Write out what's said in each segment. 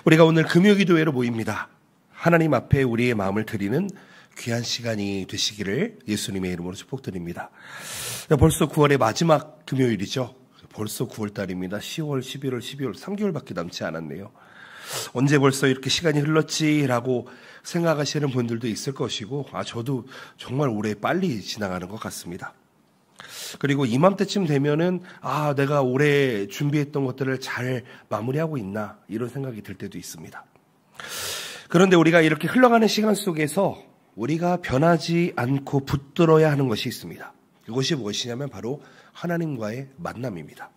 우리가 오늘 금요기도회로 모입니다. 하나님 앞에 우리의 마음을 드리는 귀한 시간이 되시기를 예수님의 이름으로 축복드립니다. 벌써 9월의 마지막 금요일이죠. 벌써 9월달입니다. 10월, 11월, 12월 3개월밖에 남지 않았네요. 언제 벌써 이렇게 시간이 흘렀지라고 생각하시는 분들도 있을 것이고, 저도 정말 올해 빨리 지나가는 것 같습니다. 그리고 이맘때쯤 되면은 내가 올해 준비했던 것들을 잘 마무리하고 있나 이런 생각이 들 때도 있습니다. 그런데 우리가 이렇게 흘러가는 시간 속에서 우리가 변하지 않고 붙들어야 하는 것이 있습니다. 그것이 무엇이냐면 바로 하나님과의 만남입니다.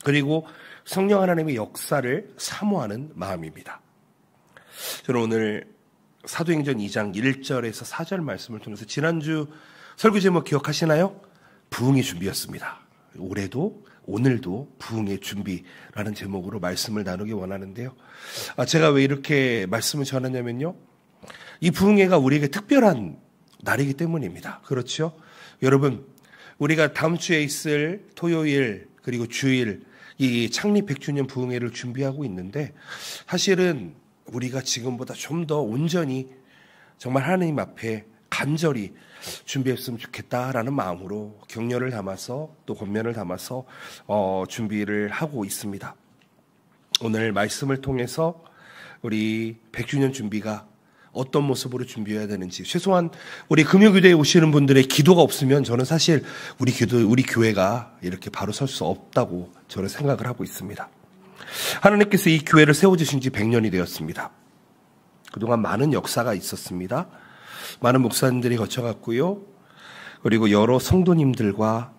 그리고 성령 하나님의 역사를 사모하는 마음입니다. 저는 오늘 사도행전 2장 1절에서 4절 말씀을 통해서 지난주 설교 제목 기억하시나요? 부흥의 준비였습니다. 올해도 오늘도 부흥의 준비라는 제목으로 말씀을 나누기 원하는데요. 제가 왜 이렇게 말씀을 전하냐면요. 이 부흥회가 우리에게 특별한 날이기 때문입니다. 그렇죠? 여러분, 우리가 다음 주에 있을 토요일 그리고 주일 이 창립 100주년 부흥회를 준비하고 있는데, 사실은 우리가 지금보다 좀 더 온전히 정말 하나님 앞에 간절히 준비했으면 좋겠다라는 마음으로 격려를 담아서 또 권면을 담아서 준비를 하고 있습니다. 오늘 말씀을 통해서 우리 100주년 준비가 어떤 모습으로 준비해야 되는지, 최소한 우리 금요기도에 오시는 분들의 기도가 없으면 저는 사실 우리 교회가 이렇게 바로 설 수 없다고 저는 생각을 하고 있습니다. 하나님께서 이 교회를 세워주신 지 100년이 되었습니다. 그동안 많은 역사가 있었습니다. 많은 목사님들이 거쳐갔고요. 그리고 여러 성도님들과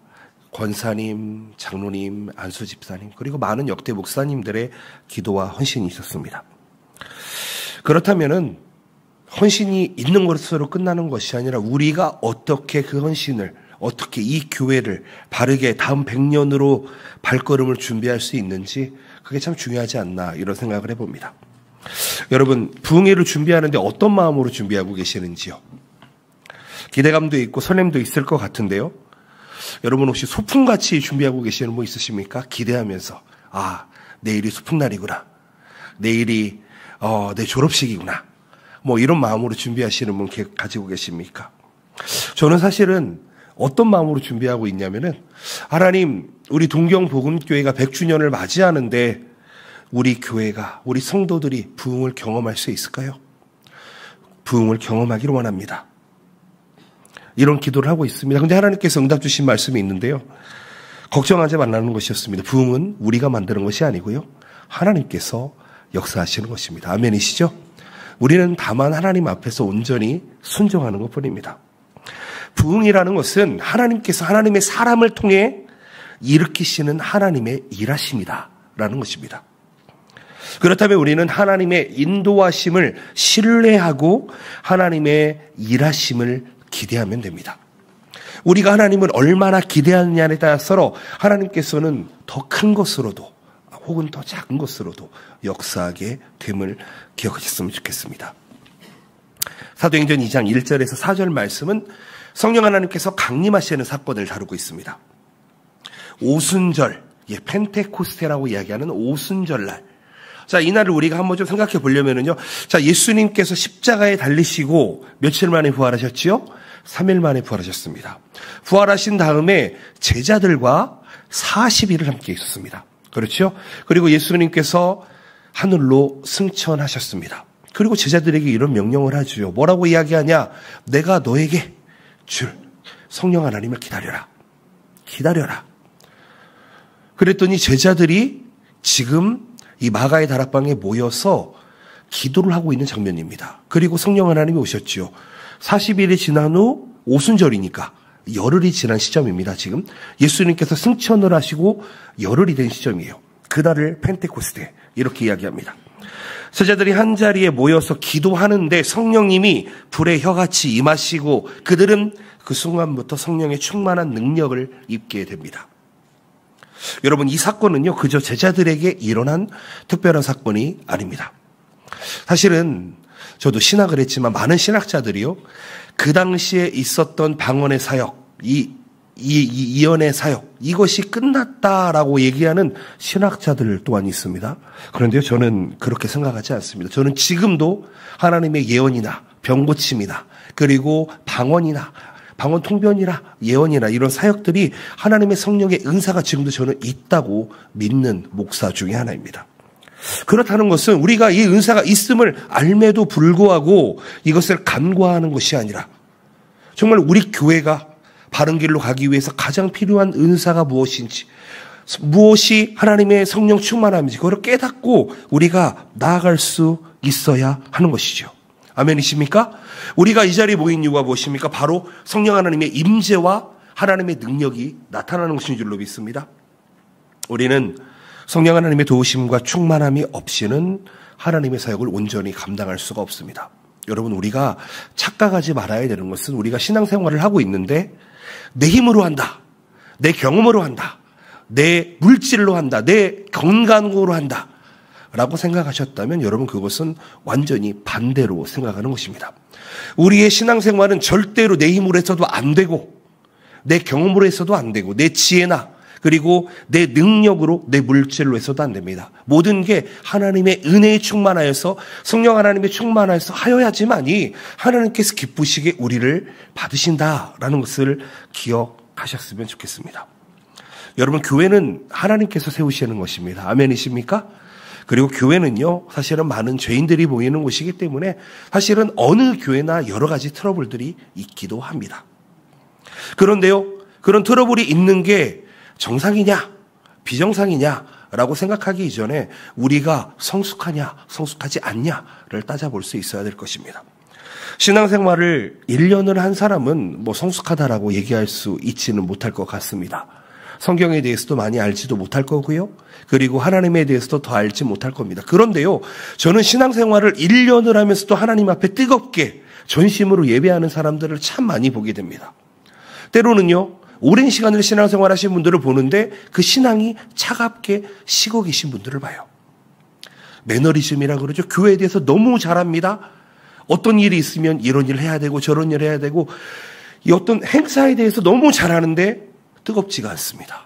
권사님, 장로님, 안수 집사님, 그리고 많은 역대 목사님들의 기도와 헌신이 있었습니다. 그렇다면은 헌신이 있는 것으로 끝나는 것이 아니라 우리가 어떻게 그 헌신을, 어떻게 이 교회를 바르게 다음 100년으로 발걸음을 준비할 수 있는지, 그게 참 중요하지 않나 이런 생각을 해봅니다. 여러분, 부흥회를 준비하는데 어떤 마음으로 준비하고 계시는지요? 기대감도 있고 설렘도 있을 것 같은데요. 여러분 혹시 소풍같이 준비하고 계시는 분 있으십니까? 기대하면서 내일이 소풍날이구나, 내일이 내 졸업식이구나, 뭐 이런 마음으로 준비하시는 분 가지고 계십니까? 저는 사실은 어떤 마음으로 준비하고 있냐면은, 하나님, 우리 동경복음교회가 100주년을 맞이하는데 우리 교회가, 우리 성도들이 부흥을 경험할 수 있을까요? 부흥을 경험하기를 원합니다. 이런 기도를 하고 있습니다. 그런데 하나님께서 응답 주신 말씀이 있는데요. 걱정하지 말라는 것이었습니다. 부흥은 우리가 만드는 것이 아니고요, 하나님께서 역사하시는 것입니다. 아멘이시죠? 우리는 다만 하나님 앞에서 온전히 순종하는 것뿐입니다. 부흥이라는 것은 하나님께서 하나님의 사람을 통해 일으키시는 하나님의 일하심이다라는 것입니다. 그렇다면 우리는 하나님의 인도하심을 신뢰하고 하나님의 일하심을 기대하면 됩니다. 우리가 하나님을 얼마나 기대하느냐에 따라서 하나님께서는 더 큰 것으로도 혹은 더 작은 것으로도 역사하게 됨을 기억하셨으면 좋겠습니다. 사도행전 2장 1절에서 4절 말씀은 성령 하나님께서 강림하시는 사건을 다루고 있습니다. 오순절, 펜테코스테라고 이야기하는 오순절날. 자, 이날을 우리가 한번 좀 생각해 보려면은요. 자, 예수님께서 십자가에 달리시고 며칠 만에 부활하셨지요? 3일 만에 부활하셨습니다. 부활하신 다음에 제자들과 40일을 함께 있었습니다. 그렇죠? 그리고 예수님께서 하늘로 승천하셨습니다. 그리고 제자들에게 이런 명령을 하죠. 뭐라고 이야기하냐? 내가 너에게 줄 성령 하나님을 기다려라. 기다려라. 그랬더니 제자들이 지금 이 마가의 다락방에 모여서 기도를 하고 있는 장면입니다. 그리고 성령 하나님이 오셨지요. 40일이 지난 후 오순절이니까 열흘이 지난 시점입니다. 지금 예수님께서 승천을 하시고 열흘이 된 시점이에요. 그날을 펜테코스테 이렇게 이야기합니다. 제자들이 한자리에 모여서 기도하는데 성령님이 불의 혀같이 임하시고 그들은 그 순간부터 성령의 충만한 능력을 입게 됩니다. 여러분, 이 사건은요, 그저 제자들에게 일어난 특별한 사건이 아닙니다. 사실은 저도 신학을 했지만 많은 신학자들이요, 그 당시에 있었던 방언의 사역, 이 이언의 사역, 이것이 끝났다라고 얘기하는 신학자들 또한 있습니다. 그런데요, 저는 그렇게 생각하지 않습니다. 저는 지금도 하나님의 예언이나 병고침이나 그리고 방언 통변이나 예언이나 이런 사역들이 하나님의 성령의 은사가 지금도 저는 있다고 믿는 목사 중에 하나입니다. 그렇다는 것은 우리가 이 은사가 있음을 알매도 불구하고 이것을 간과하는 것이 아니라 정말 우리 교회가 바른 길로 가기 위해서 가장 필요한 은사가 무엇인지, 무엇이 하나님의 성령 충만함인지 그걸 깨닫고 우리가 나아갈 수 있어야 하는 것이죠. 아멘이십니까? 우리가 이 자리에 모인 이유가 무엇입니까? 바로 성령 하나님의 임재와 하나님의 능력이 나타나는 것인 줄로 믿습니다. 우리는 성령 하나님의 도우심과 충만함이 없이는 하나님의 사역을 온전히 감당할 수가 없습니다. 여러분, 우리가 착각하지 말아야 되는 것은 우리가 신앙생활을 하고 있는데 내 힘으로 한다, 내 경험으로 한다, 내 물질로 한다, 내 건강으로 한다 라고 생각하셨다면 여러분, 그것은 완전히 반대로 생각하는 것입니다. 우리의 신앙생활은 절대로 내 힘으로 해서도 안 되고 내 경험으로 해서도 안 되고 내 지혜나 그리고 내 능력으로 내 물질로 해서도 안 됩니다. 모든 게 하나님의 은혜에 충만하여서 성령 하나님의 충만하여서 하여야지만이 하나님께서 기쁘시게 우리를 받으신다라는 것을 기억하셨으면 좋겠습니다. 여러분, 교회는 하나님께서 세우시는 것입니다. 아멘이십니까? 그리고 교회는요, 사실은 많은 죄인들이 모이는 곳이기 때문에 사실은 어느 교회나 여러 가지 트러블들이 있기도 합니다. 그런데요, 그런 트러블이 있는 게 정상이냐 비정상이냐라고 생각하기 이전에 우리가 성숙하냐 성숙하지 않냐를 따져볼 수 있어야 될 것입니다. 신앙생활을 1년을 한 사람은 성숙하다라고 얘기할 수 있지는 못할 것 같습니다. 성경에 대해서도 많이 알지도 못할 거고요. 그리고 하나님에 대해서도 더 알지 못할 겁니다. 그런데요, 저는 신앙생활을 1년을 하면서도 하나님 앞에 뜨겁게 전심으로 예배하는 사람들을 참 많이 보게 됩니다. 때로는요, 오랜 시간을 신앙생활 하신 분들을 보는데 그 신앙이 차갑게 식어 계신 분들을 봐요. 매너리즘이라고 그러죠. 교회에 대해서 너무 잘합니다. 어떤 일이 있으면 이런 일을 해야 되고 저런 일을 해야 되고 이 어떤 행사에 대해서 너무 잘하는데 뜨겁지가 않습니다.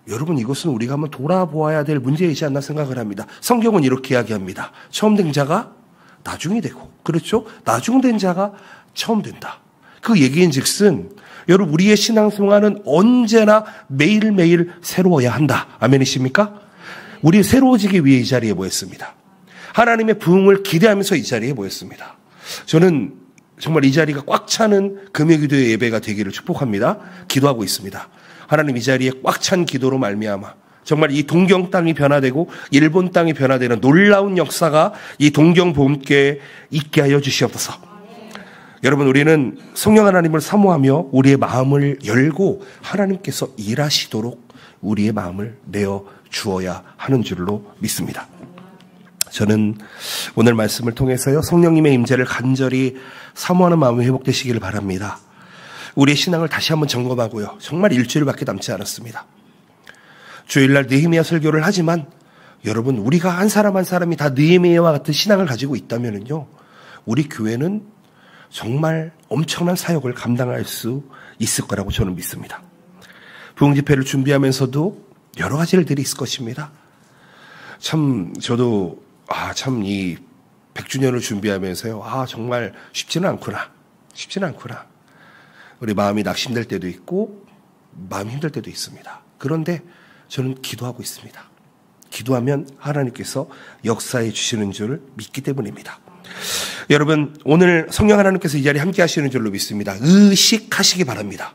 여러분, 이것은 우리가 한번 돌아보아야 될 문제이지 않나 생각을 합니다. 성경은 이렇게 이야기합니다. 처음 된 자가 나중이 되고, 그렇죠? 나중된 자가 처음 된다. 그 얘기인즉슨 여러분, 우리의 신앙생활은 언제나 매일매일 새로워야 한다. 아멘이십니까? 우리 새로워지기 위해 이 자리에 모였습니다. 하나님의 부흥을 기대하면서 이 자리에 모였습니다. 저는 정말 이 자리가 꽉 차는 금요기도의 예배가 되기를 축복합니다. 기도하고 있습니다. 하나님, 이 자리에 꽉 찬 기도로 말미암아 정말 이 동경 땅이 변화되고 일본 땅이 변화되는 놀라운 역사가 이 동경 보험교회에 있게 하여 주시옵소서. 여러분, 우리는 성령 하나님을 사모하며 우리의 마음을 열고 하나님께서 일하시도록 우리의 마음을 내어 주어야 하는 줄로 믿습니다. 저는 오늘 말씀을 통해서요, 성령님의 임재를 간절히 사모하는 마음이 회복되시기를 바랍니다. 우리의 신앙을 다시 한번 점검하고요, 정말 일주일밖에 남지 않았습니다. 주일날 느헤미야 설교를 하지만 여러분, 우리가 한 사람 한 사람이 다 느헤미야와 같은 신앙을 가지고 있다면요, 우리 교회는 정말 엄청난 사역을 감당할 수 있을 거라고 저는 믿습니다. 부흥 집회를 준비하면서도 여러 가지 일들이 있을 것입니다. 저도 이 100주년을 준비하면서요, 정말 쉽지는 않구나. 우리 마음이 낙심될 때도 있고 마음이 힘들 때도 있습니다. 그런데 저는 기도하고 있습니다. 기도하면 하나님께서 역사해 주시는 줄 믿기 때문입니다. 여러분, 오늘 성령 하나님께서 이 자리에 함께 하시는 줄로 믿습니다. 의식하시기 바랍니다.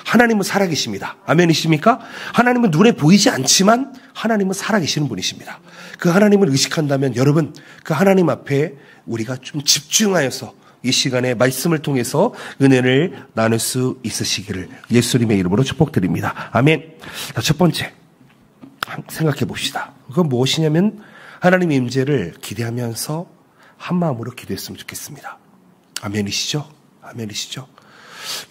하나님은 살아계십니다. 아멘이십니까? 하나님은 눈에 보이지 않지만 하나님은 살아계시는 분이십니다. 그 하나님을 의식한다면 여러분, 그 하나님 앞에 우리가 좀 집중하여서 이 시간에 말씀을 통해서 은혜를 나눌 수 있으시기를 예수님의 이름으로 축복드립니다. 아멘. 첫 번째, 생각해 봅시다. 그건 무엇이냐면 하나님의 임재를 기대하면서 한 마음으로 기도했으면 좋겠습니다. 아멘이시죠?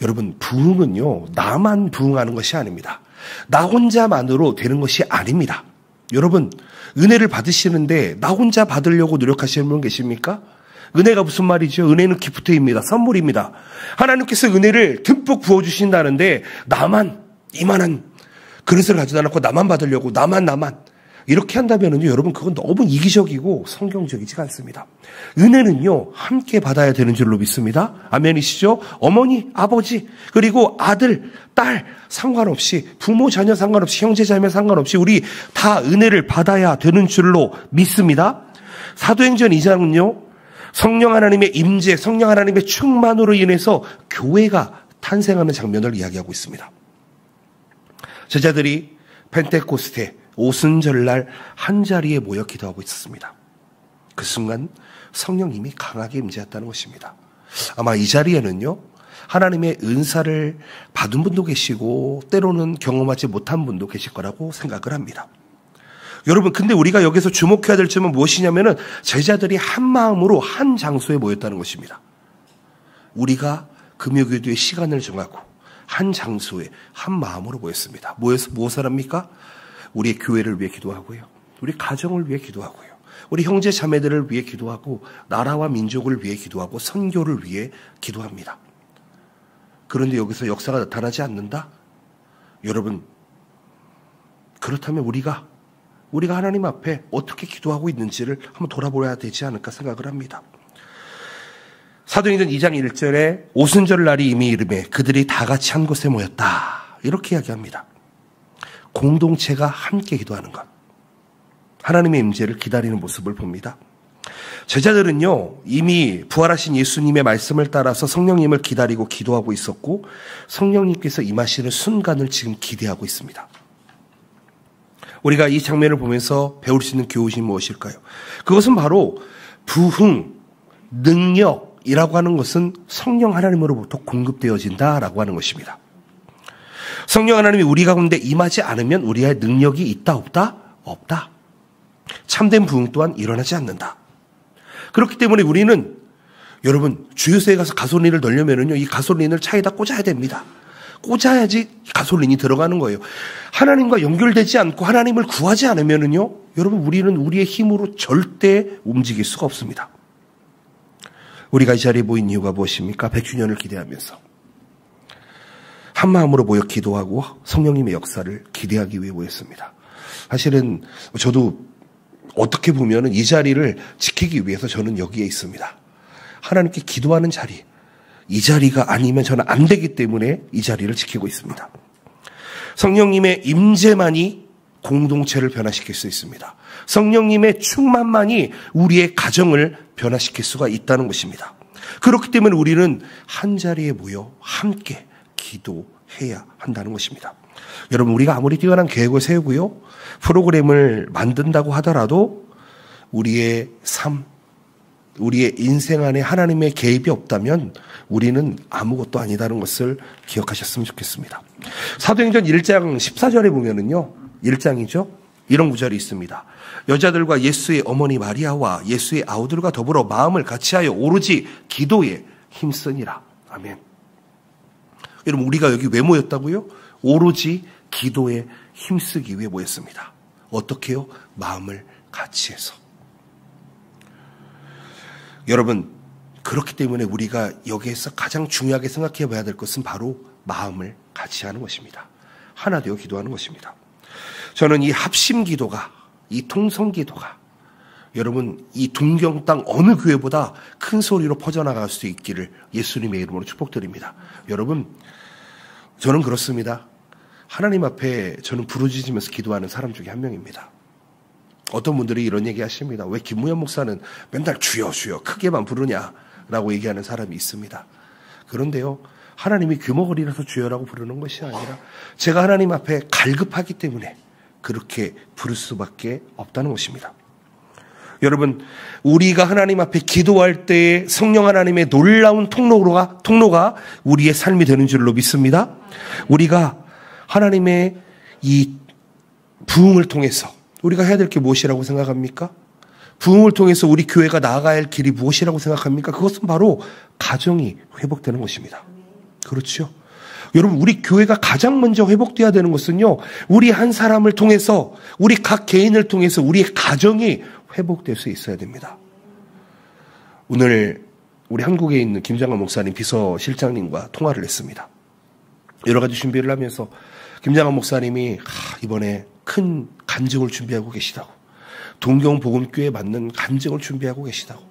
여러분, 부흥은요, 나만 부흥하는 것이 아닙니다. 나 혼자만으로 되는 것이 아닙니다. 여러분, 은혜를 받으시는데 나 혼자 받으려고 노력하시는 분 계십니까? 은혜가 무슨 말이죠? 은혜는 기프트입니다. 선물입니다. 하나님께서 은혜를 듬뿍 부어주신다는데 나만 이만한 그릇을 가지도 않고 나만 받으려고 나만 이렇게 한다면은요, 여러분 그건 너무 이기적이고 성경적이지가 않습니다. 은혜는요 함께 받아야 되는 줄로 믿습니다. 아멘이시죠? 어머니, 아버지, 그리고 아들, 딸 상관없이, 부모, 자녀 상관없이, 형제, 자매 상관없이 우리 다 은혜를 받아야 되는 줄로 믿습니다. 사도행전 2장은요 성령 하나님의 임재, 성령 하나님의 충만으로 인해서 교회가 탄생하는 장면을 이야기하고 있습니다. 제자들이 펜테코스테 오순절날 한자리에 모여 기도하고 있었습니다. 그 순간 성령님이 강하게 임재했다는 것입니다. 아마 이 자리에는요 하나님의 은사를 받은 분도 계시고 때로는 경험하지 못한 분도 계실 거라고 생각을 합니다. 여러분, 근데 우리가 여기서 주목해야 될 점은 무엇이냐면은 제자들이 한 마음으로 한 장소에 모였다는 것입니다. 우리가 금요기도의 시간을 정하고 한 장소에 한 마음으로 모였습니다. 모여서 무엇을 합니까? 우리의 교회를 위해 기도하고요. 우리 가정을 위해 기도하고요. 우리 형제 자매들을 위해 기도하고 나라와 민족을 위해 기도하고 선교를 위해 기도합니다. 그런데 여기서 역사가 나타나지 않는다? 여러분, 그렇다면 우리가 하나님 앞에 어떻게 기도하고 있는지를 한번 돌아보아야 되지 않을까 생각을 합니다. 사도행전 2장 1절에 오순절 날이 이미 이르매 그들이 다 같이 한 곳에 모였다. 이렇게 이야기합니다. 공동체가 함께 기도하는 것. 하나님의 임재를 기다리는 모습을 봅니다. 제자들은요 이미 부활하신 예수님의 말씀을 따라서 성령님을 기다리고 기도하고 있었고 성령님께서 임하시는 순간을 지금 기대하고 있습니다. 우리가 이 장면을 보면서 배울 수 있는 교훈이 무엇일까요? 그것은 바로 부흥, 능력이라고 하는 것은 성령 하나님으로부터 공급되어진다라고 하는 것입니다. 성령 하나님이 우리 가운데 임하지 않으면 우리의 능력이 있다 없다? 없다. 참된 부흥 또한 일어나지 않는다. 그렇기 때문에 우리는 여러분 주유소에 가서 가솔린을 넣으려면요 이 가솔린을 차에다 꽂아야 됩니다. 꽂아야지 가솔린이 들어가는 거예요. 하나님과 연결되지 않고 하나님을 구하지 않으면요 여러분 우리는 우리의 힘으로 절대 움직일 수가 없습니다. 우리가 이 자리에 모인 이유가 무엇입니까? 100주년을 기대하면서 한 마음으로 모여 기도하고 성령님의 역사를 기대하기 위해 모였습니다. 사실은 저도 어떻게 보면 이 자리를 지키기 위해서 저는 여기에 있습니다. 하나님께 기도하는 자리, 이 자리가 아니면 저는 안 되기 때문에 이 자리를 지키고 있습니다. 성령님의 임재만이 공동체를 변화시킬 수 있습니다. 성령님의 충만만이 우리의 가정을 변화시킬 수가 있다는 것입니다. 그렇기 때문에 우리는 한 자리에 모여 함께 기도해야 한다는 것입니다. 여러분 우리가 아무리 뛰어난 계획을 세우고요 프로그램을 만든다고 하더라도 우리의 삶, 우리의 인생 안에 하나님의 개입이 없다면 우리는 아무것도 아니다는 것을 기억하셨으면 좋겠습니다. 사도행전 1장 14절에 보면은요 1장이죠. 이런 구절이 있습니다. 여자들과 예수의 어머니 마리아와 예수의 아우들과 더불어 마음을 같이하여 오로지 기도에 힘쓰니라. 아멘. 여러분 우리가 여기 왜 모였다고요? 오로지 기도에 힘쓰기 위해 모였습니다. 어떻게요? 마음을 같이 해서. 여러분 그렇기 때문에 우리가 여기에서 가장 중요하게 생각해 봐야 될 것은 바로 마음을 같이 하는 것입니다. 하나 되어 기도하는 것입니다. 저는 이 합심 기도가, 이 통성 기도가 여러분 이 동경 땅 어느 교회보다 큰 소리로 퍼져나갈 수 있기를 예수님의 이름으로 축복드립니다. 여러분 저는 그렇습니다. 하나님 앞에 저는 부르짖으면서 기도하는 사람 중에 한 명입니다. 어떤 분들이 이런 얘기 하십니다. 왜 김무현 목사는 맨날 주여 주여 크게만 부르냐라고 얘기하는 사람이 있습니다. 그런데요 하나님이 규모거리라서 주여라고 부르는 것이 아니라 제가 하나님 앞에 갈급하기 때문에 그렇게 부를 수밖에 없다는 것입니다. 여러분 우리가 하나님 앞에 기도할 때에 성령 하나님의 놀라운 통로가 우리의 삶이 되는 줄로 믿습니다. 우리가 하나님의 이 부흥을 통해서 우리가 해야 될 게 무엇이라고 생각합니까? 부흥을 통해서 우리 교회가 나아가야 할 길이 무엇이라고 생각합니까? 그것은 바로 가정이 회복되는 것입니다. 그렇죠? 여러분 우리 교회가 가장 먼저 회복돼야 되는 것은요 우리 한 사람을 통해서 우리 각 개인을 통해서 우리의 가정이 회복될 수 있어야 됩니다. 오늘 우리 한국에 있는 김장관 목사님 비서실장님과 통화를 했습니다. 여러 가지 준비를 하면서 김장관 목사님이 이번에 큰 간증을 준비하고 계시다고, 동경복음교회 맞는 간증을 준비하고 계시다고,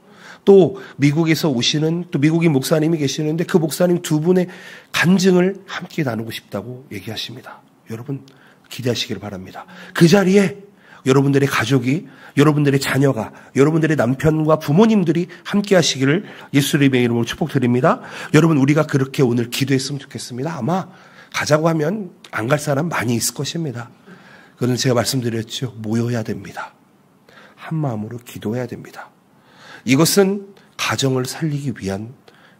또 미국에서 오시는 또 미국인 목사님이 계시는데 그 목사님 두 분의 간증을 함께 나누고 싶다고 얘기하십니다. 여러분 기대하시기를 바랍니다. 그 자리에 여러분들의 가족이, 여러분들의 자녀가, 여러분들의 남편과 부모님들이 함께 하시기를 예수님의 이름으로 축복드립니다. 여러분 우리가 그렇게 오늘 기도했으면 좋겠습니다. 아마 가자고 하면 안 갈 사람 많이 있을 것입니다. 그런데 제가 말씀드렸죠. 모여야 됩니다. 한 마음으로 기도해야 됩니다. 이것은 가정을 살리기 위한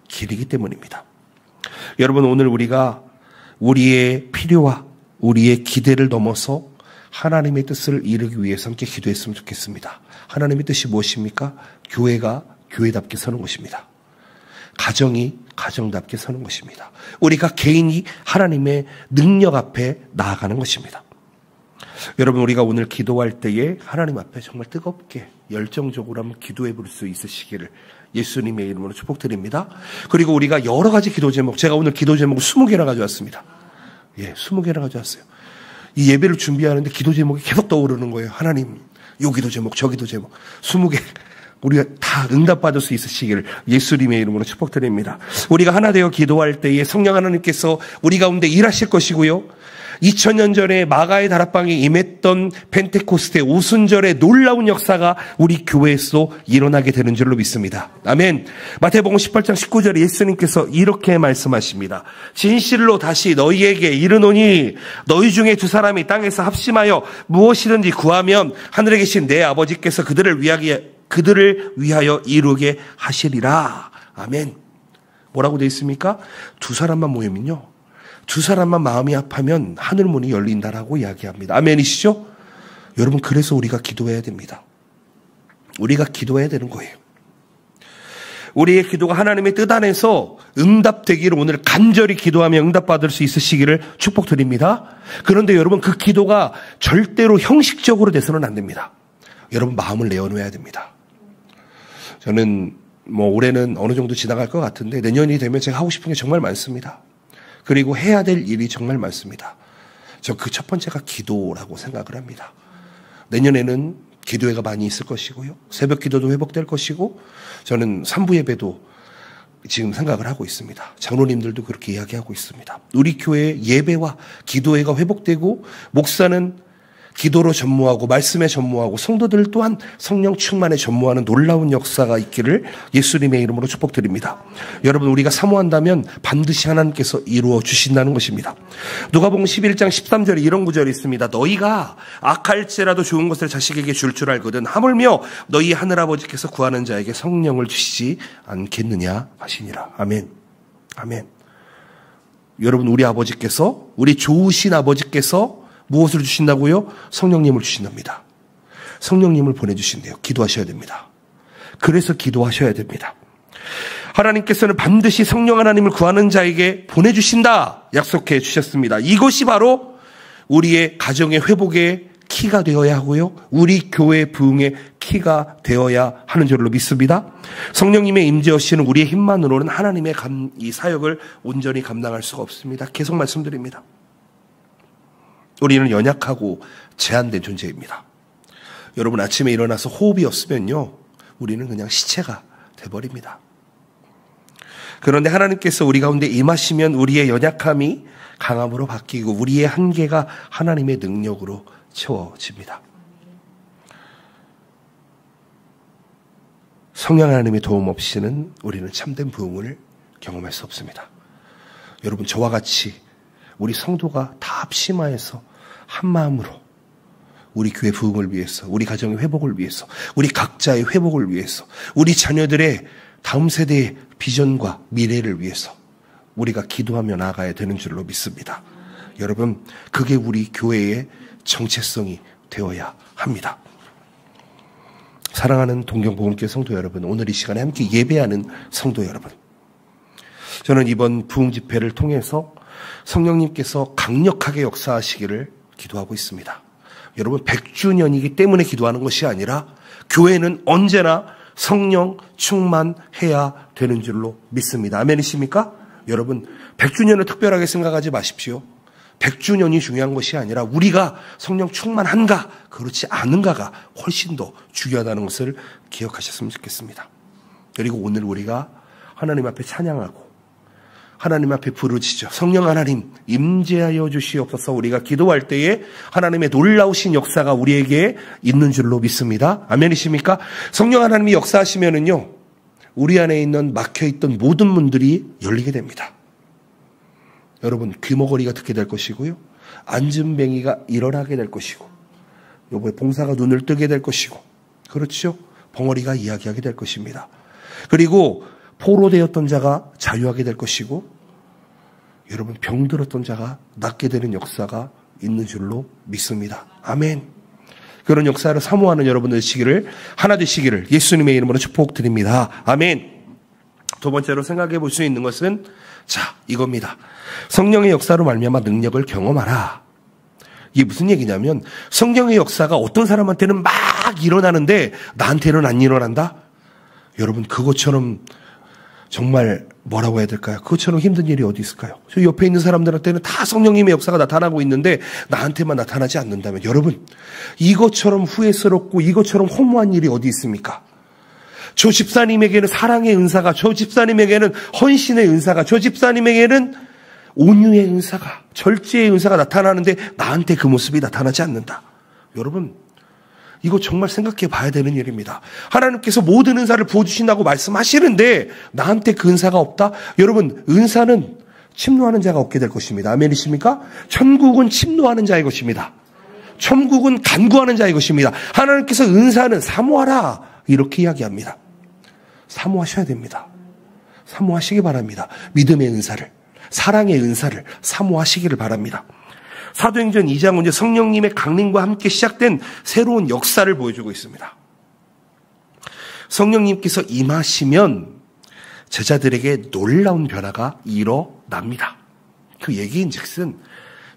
길이기 때문입니다. 여러분 오늘 우리가 우리의 필요와 우리의 기대를 넘어서 하나님의 뜻을 이루기 위해서 함께 기도했으면 좋겠습니다. 하나님의 뜻이 무엇입니까? 교회가 교회답게 서는 것입니다. 가정이 가정답게 서는 것입니다. 우리가 개인이 하나님의 능력 앞에 나아가는 것입니다. 여러분 우리가 오늘 기도할 때에 하나님 앞에 정말 뜨겁게 열정적으로 한번 기도해 볼 수 있으시기를 예수님의 이름으로 축복드립니다. 그리고 우리가 여러 가지 기도 제목, 제가 오늘 기도 제목을 20개나 가져왔습니다. 20개나 가져왔어요. 이 예배를 준비하는데 기도 제목이 계속 떠오르는 거예요. 하나님, 요 기도 제목, 저 기도 제목 20개 우리가 다 응답받을 수 있으시기를 예수님의 이름으로 축복드립니다. 우리가 하나 되어 기도할 때에 성령 하나님께서 우리 가운데 일하실 것이고요. 2000년 전에 마가의 다락방에 임했던 펜테코스테 오순절의 놀라운 역사가 우리 교회에서 일어나게 되는 줄로 믿습니다. 아멘. 마태복음 18장 19절에 예수님께서 이렇게 말씀하십니다. 진실로 다시 너희에게 이르노니 너희 중에 두 사람이 땅에서 합심하여 무엇이든지 구하면 하늘에 계신 내 아버지께서 그들을 위하여 이루게 하시리라. 아멘. 뭐라고 되어 있습니까? 두 사람만 모이면요, 두 사람만 마음이 합하면 하늘문이 열린다라고 이야기합니다. 아멘이시죠? 여러분 그래서 우리가 기도해야 됩니다. 우리가 기도해야 되는 거예요. 우리의 기도가 하나님의 뜻 안에서 응답되기를 오늘 간절히 기도하며 응답받을 수 있으시기를 축복드립니다. 그런데 여러분 그 기도가 절대로 형식적으로 돼서는 안 됩니다. 여러분 마음을 내어놓아야 됩니다. 저는 올해는 어느 정도 지나갈 것 같은데 내년이 되면 제가 하고 싶은 게 정말 많습니다. 그리고 해야 될 일이 정말 많습니다. 저 그 첫 번째가 기도라고 생각을 합니다. 내년에는 기도회가 많이 있을 것이고요. 새벽 기도도 회복될 것이고 저는 3부 예배도 지금 생각을 하고 있습니다. 장로님들도 그렇게 이야기하고 있습니다. 우리 교회 예배와 기도회가 회복되고 목사는 기도로 전무하고 말씀에 전무하고 성도들 또한 성령 충만에 전무하는 놀라운 역사가 있기를 예수님의 이름으로 축복드립니다. 여러분 우리가 사모한다면 반드시 하나님께서 이루어 주신다는 것입니다. 누가복음 11장 13절에 이런 구절이 있습니다. 너희가 악할지라도 좋은 것을 자식에게 줄 알거든 하물며 너희 하늘아버지께서 구하는 자에게 성령을 주시지 않겠느냐 하시니라. 아멘. 아멘. 여러분 우리 아버지께서, 우리 좋으신 아버지께서 무엇을 주신다고요? 성령님을 주신답니다. 성령님을 보내주신대요. 기도하셔야 됩니다. 그래서 기도하셔야 됩니다. 하나님께서는 반드시 성령 하나님을 구하는 자에게 보내주신다 약속해 주셨습니다. 이것이 바로 우리의 가정의 회복의 키가 되어야 하고요, 우리 교회 부흥의 키가 되어야 하는 줄로 믿습니다. 성령님의 임재하시는 우리의 힘만으로는 하나님의 이 사역을 온전히 감당할 수가 없습니다. 계속 말씀드립니다. 우리는 연약하고 제한된 존재입니다. 여러분 아침에 일어나서 호흡이 없으면요, 우리는 그냥 시체가 돼버립니다. 그런데 하나님께서 우리 가운데 임하시면 우리의 연약함이 강함으로 바뀌고 우리의 한계가 하나님의 능력으로 채워집니다. 성령 하나님의 도움 없이는 우리는 참된 부흥을 경험할 수 없습니다. 여러분 저와 같이 우리 성도가 다 합심하여서 한 마음으로 우리 교회 부흥을 위해서, 우리 가정의 회복을 위해서, 우리 각자의 회복을 위해서, 우리 자녀들의 다음 세대의 비전과 미래를 위해서 우리가 기도하며 나아가야 되는 줄로 믿습니다. 여러분 그게 우리 교회의 정체성이 되어야 합니다. 사랑하는 동경복음교회 성도 여러분, 오늘 이 시간에 함께 예배하는 성도 여러분, 저는 이번 부흥 집회를 통해서 성령님께서 강력하게 역사하시기를 기도하고 있습니다. 여러분 100주년이기 때문에 기도하는 것이 아니라 교회는 언제나 성령 충만해야 되는 줄로 믿습니다. 아멘이십니까? 여러분, 100주년을 특별하게 생각하지 마십시오. 100주년이 중요한 것이 아니라 우리가 성령 충만한가 그렇지 않은가가 훨씬 더 중요하다는 것을 기억하셨으면 좋겠습니다. 그리고 오늘 우리가 하나님 앞에 찬양하고 하나님 앞에 부르짖죠. 성령 하나님 임재하여 주시옵소서. 우리가 기도할 때에 하나님의 놀라우신 역사가 우리에게 있는 줄로 믿습니다. 아멘이십니까? 성령 하나님이 역사하시면은요, 우리 안에 있는 막혀있던 모든 문들이 열리게 됩니다. 여러분, 귀머거리가 듣게 될 것이고요, 안진뱅이가 일어나게 될 것이고, 요번에 봉사가 눈을 뜨게 될 것이고, 그렇죠? 벙어리가 이야기하게 될 것입니다. 그리고 포로되었던 자가 자유하게 될 것이고, 여러분, 병들었던 자가 낫게 되는 역사가 있는 줄로 믿습니다. 아멘. 그런 역사를 사모하는 여러분들 되시기를, 하나 되시기를 예수님의 이름으로 축복드립니다. 아멘. 두 번째로 생각해 볼 수 있는 것은 자, 이겁니다. 성령의 역사로 말미암아 능력을 경험하라. 이게 무슨 얘기냐면, 성령의 역사가 어떤 사람한테는 막 일어나는데 나한테는 안 일어난다? 여러분, 그것처럼 정말 뭐라고 해야 될까요? 그것처럼 힘든 일이 어디 있을까요? 저 옆에 있는 사람들한테는 다 성령님의 역사가 나타나고 있는데 나한테만 나타나지 않는다면, 여러분, 이것처럼 후회스럽고 이것처럼 허무한 일이 어디 있습니까? 저 집사님에게는 사랑의 은사가, 저 집사님에게는 헌신의 은사가, 저 집사님에게는 온유의 은사가, 절제의 은사가 나타나는데 나한테 그 모습이 나타나지 않는다. 여러분, 이거 정말 생각해 봐야 되는 일입니다. 하나님께서 모든 은사를 부어주신다고 말씀하시는데 나한테 그 은사가 없다? 여러분, 은사는 침노하는 자가 없게 될 것입니다. 아멘이십니까? 천국은 침노하는 자의 것입니다. 천국은 간구하는 자의 것입니다. 하나님께서 은사는 사모하라 이렇게 이야기합니다. 사모하셔야 됩니다. 사모하시기 바랍니다. 믿음의 은사를, 사랑의 은사를 사모하시기를 바랍니다. 사도행전 2장은 이제 성령님의 강림과 함께 시작된 새로운 역사를 보여주고 있습니다. 성령님께서 임하시면 제자들에게 놀라운 변화가 일어납니다. 그 얘기인즉슨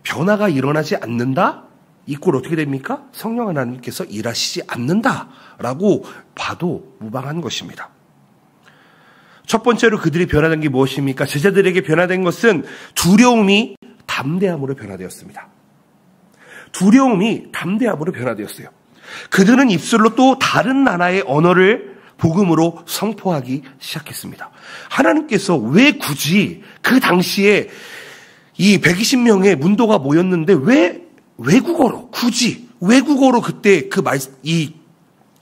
변화가 일어나지 않는다? 이 꼴 어떻게 됩니까? 성령 하나님께서 일하시지 않는다라고 봐도 무방한 것입니다. 첫 번째로 그들이 변화된 게 무엇입니까? 제자들에게 변화된 것은 두려움이 담대함으로 변화되었습니다. 두려움이 담대함으로 변화되었어요. 그들은 입술로 또 다른 나라의 언어를 복음으로 선포하기 시작했습니다. 하나님께서 왜 굳이 그 당시에 이 120명의 문도가 모였는데 왜 외국어로, 굳이 외국어로 그때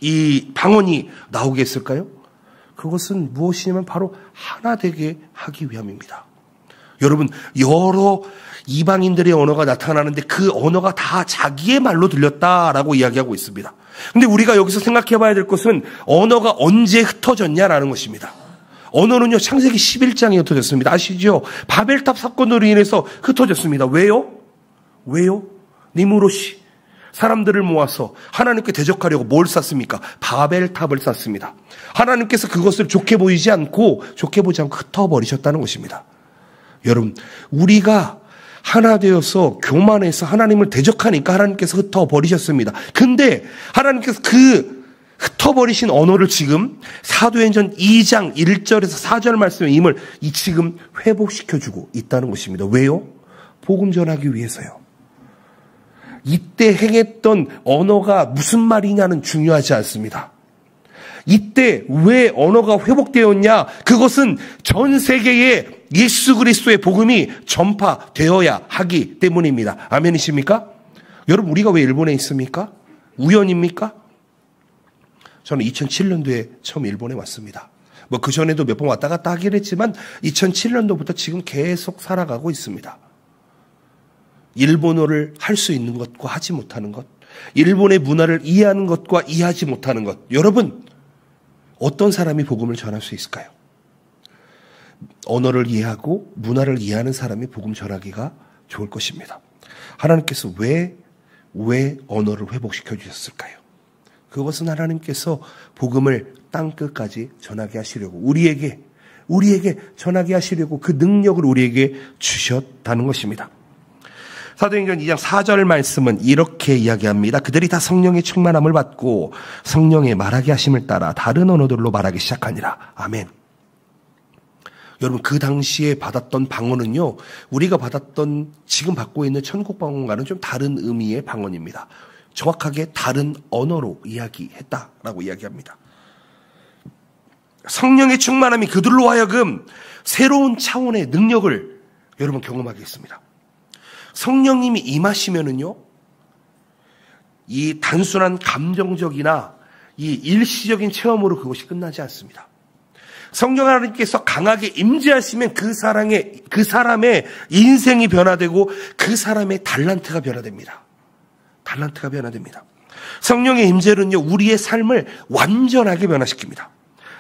이 방언이 나오게 했을까요? 그것은 무엇이냐면 바로 하나 되게 하기 위함입니다. 여러분, 여러 이방인들의 언어가 나타나는데 그 언어가 다 자기의 말로 들렸다라고 이야기하고 있습니다. 근데 우리가 여기서 생각해 봐야 될 것은 언어가 언제 흩어졌냐라는 것입니다. 언어는요, 창세기 11장에 흩어졌습니다. 아시죠? 바벨탑 사건으로 인해서 흩어졌습니다. 왜요? 니무롯이 사람들을 모아서 하나님께 대적하려고 뭘 쌌습니까? 바벨탑을 쌌습니다. 하나님께서 그것을 좋게 보지 않고 흩어버리셨다는 것입니다. 여러분, 우리가 하나 되어서 교만해서 하나님을 대적하니까 하나님께서 흩어버리셨습니다. 근데 하나님께서 그 흩어버리신 언어를 지금 사도행전 2장 1절에서 4절 말씀에 임을 지금 회복시켜주고 있다는 것입니다. 왜요? 복음 전하기 위해서요. 이때 행했던 언어가 무슨 말이냐는 중요하지 않습니다. 이때 왜 언어가 회복되었냐? 그것은 전 세계에 예수 그리스도의 복음이 전파되어야 하기 때문입니다. 아멘이십니까? 여러분, 우리가 왜 일본에 있습니까? 우연입니까? 저는 2007년도에 처음 일본에 왔습니다. 그 전에도 몇 번 왔다 갔다 하긴 했지만 2007년도부터 지금 계속 살아가고 있습니다. 일본어를 할 수 있는 것과 하지 못하는 것, 일본의 문화를 이해하는 것과 이해하지 못하는 것, 여러분, 어떤 사람이 복음을 전할 수 있을까요? 언어를 이해하고 문화를 이해하는 사람이 복음 전하기가 좋을 것입니다. 하나님께서 왜 언어를 회복시켜 주셨을까요? 그것은 하나님께서 복음을 땅끝까지 전하게 하시려고, 우리에게 전하게 하시려고 그 능력을 우리에게 주셨다는 것입니다. 사도행전 2장 4절 말씀은 이렇게 이야기합니다. 그들이 다 성령의 충만함을 받고 성령의 말하게 하심을 따라 다른 언어들로 말하기 시작하니라. 아멘. 여러분, 그 당시에 받았던 방언은요, 우리가 받았던 지금 받고 있는 천국 방언과는 좀 다른 의미의 방언입니다. 정확하게 다른 언어로 이야기했다라고 이야기합니다. 성령의 충만함이 그들로 하여금 새로운 차원의 능력을 여러분 경험하게 했습니다. 성령님이 임하시면은요, 이 단순한 감정적이나 이 일시적인 체험으로 그것이 끝나지 않습니다. 성령 하나님께서 강하게 임재하시면 그 사람의 인생이 변화되고 그 사람의 달란트가 변화됩니다. 달란트가 변화됩니다. 성령의 임재는요, 우리의 삶을 완전하게 변화시킵니다.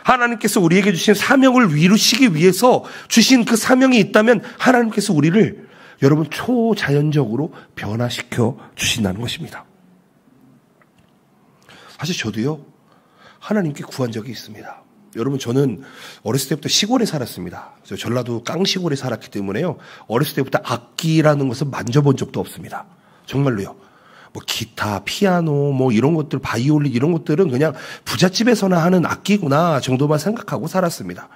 하나님께서 우리에게 주신 사명을 이루시기 위해서 주신 그 사명이 있다면 하나님께서 우리를 여러분 초자연적으로 변화시켜 주신다는 것입니다. 사실 저도요, 하나님께 구한 적이 있습니다. 여러분, 저는 어렸을 때부터 시골에 살았습니다. 저 전라도 깡시골에 살았기 때문에요, 어렸을 때부터 악기라는 것을 만져본 적도 없습니다. 정말로요. 뭐 기타, 피아노, 뭐 이런 것들, 바이올린 이런 것들은 그냥 부잣집에서나 하는 악기구나 정도만 생각하고 살았습니다.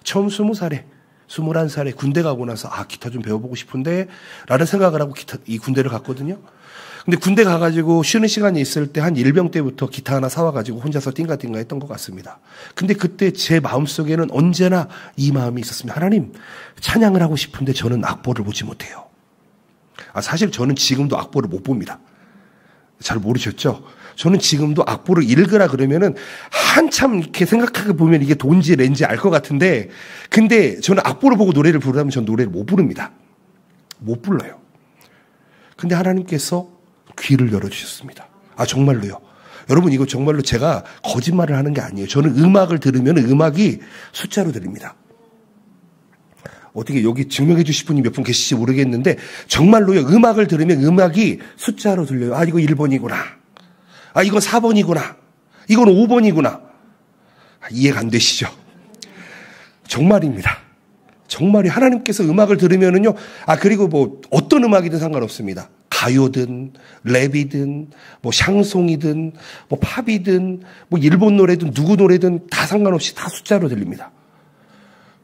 처음 20살에 21살에 군대 가고 나서 기타 좀 배워보고 싶은데 라는 생각을 하고 이 군대를 갔거든요. 근데 군대 가가지고 쉬는 시간이 있을 때 한 일병 때부터 기타 하나 사와가지고 혼자서 띵가띵가 했던 것 같습니다. 근데 그때 제 마음속에는 언제나 이 마음이 있었습니다. 하나님, 찬양을 하고 싶은데 저는 악보를 보지 못해요. 사실 저는 지금도 악보를 못 봅니다. 잘 모르셨죠? 저는 지금도 악보를 읽으라 그러면은 한참 이렇게 생각하게 보면 이게 돈지 렌지 알 것 같은데, 근데 저는 악보를 보고 노래를 부르라면 전 노래를 못 부릅니다. 못 불러요. 근데 하나님께서 귀를 열어주셨습니다. 정말로요. 여러분, 이거 정말로 제가 거짓말을 하는 게 아니에요. 저는 음악을 들으면 음악이 숫자로 들립니다. 어떻게 여기 증명해 주실 분이 몇 분 계실지 모르겠는데 정말로요, 음악을 들으면 음악이 숫자로 들려요. 이거 1번이구나. 이건 4번이구나. 이건 5번이구나. 이해가 안 되시죠? 정말입니다. 정말이 하나님께서 음악을 들으면은요, 그리고 뭐 어떤 음악이든 상관없습니다. 가요든 랩이든 뭐 샹송이든 뭐 팝이든 뭐 일본 노래든 누구 노래든 다 상관없이 다 숫자로 들립니다.